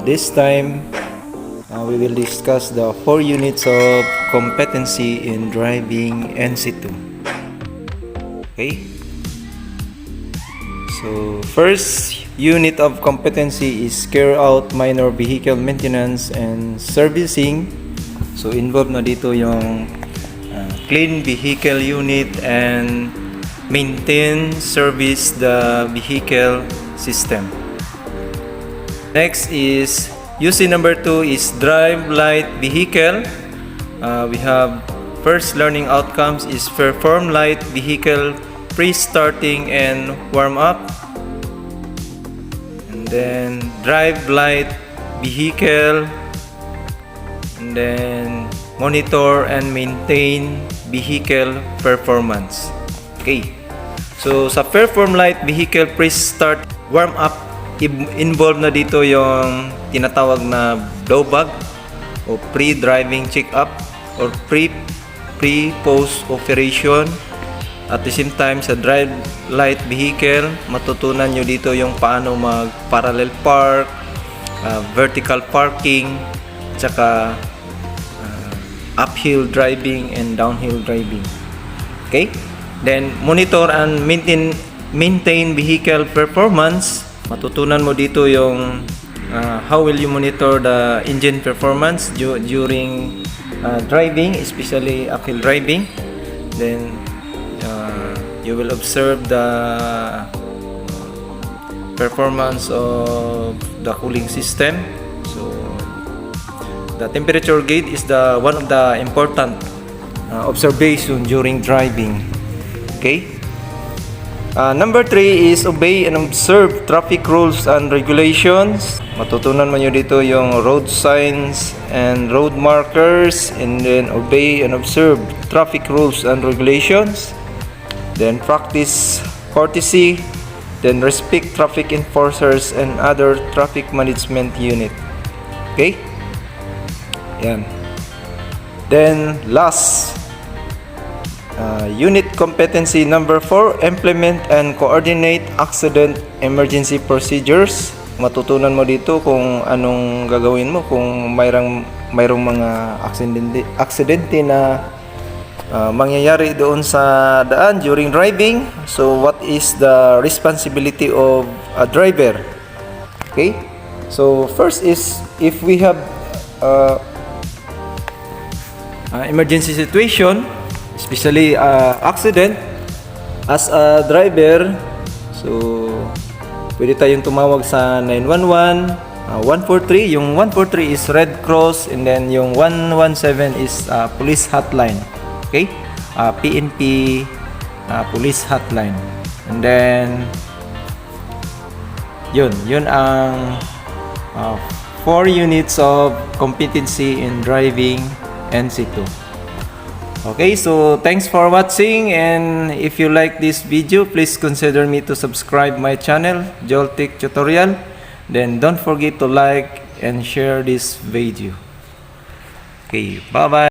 this time we will discuss the 4 units of competency in driving NCIII. Okay? So first unit of competency is carry out minor vehicle maintenance and servicing. So involved na dito yung clean vehicle unit and maintain, service the vehicle system. Next is UC number 2 is drive light vehicle. We have first learning outcomes is perform light vehicle pre-starting and warm up, and then drive light vehicle, and then monitor and maintain vehicle performance. Okay, so sa perform light vehicle pre-start warm up, involved na dito yung tinatawag na blow bag o pre-driving check-up or pre-post operation. At the same time, sa drive light vehicle, matutunan nyo dito yung paano mag parallel park, vertical parking, tsaka uphill driving and downhill driving. Okay? Then monitor and maintain vehicle performance. Matutunan mo dito yung how will you monitor the engine performance during driving, especially uphill driving. Then you will observe the performance of the cooling system. So the temperature gauge is the one of the important observation during driving. Okay. Number 3 is obey and observe traffic rules and regulations. Matutunan mo nyo dito yung road signs and road markers, and then obey and observe traffic rules and regulations. Then practice courtesy, then respect traffic enforcers and other traffic management unit. Okay? Yan. Then last, unit competency number 4, implement and coordinate accident emergency procedures. Matutunan mo dito kung anong gagawin mo kung mayroong mga aksidente na mangyayari doon sa daan during driving. So what is the responsibility of a driver? Okay? So first is if we have emergency situation, especially accident, as a driver, so pwede tayong tumawag sa 911, 143. Yung 143 is Red Cross, and then yung 117 is police hotline. Okay, PNP police hotline. And then yun ang 4 units of competency in driving NCIII. Okay, so thanks for watching, and if you like this video, please consider me to subscribe my channel, Joltic Tutorial. Then don't forget to like and share this video. Okay, bye bye.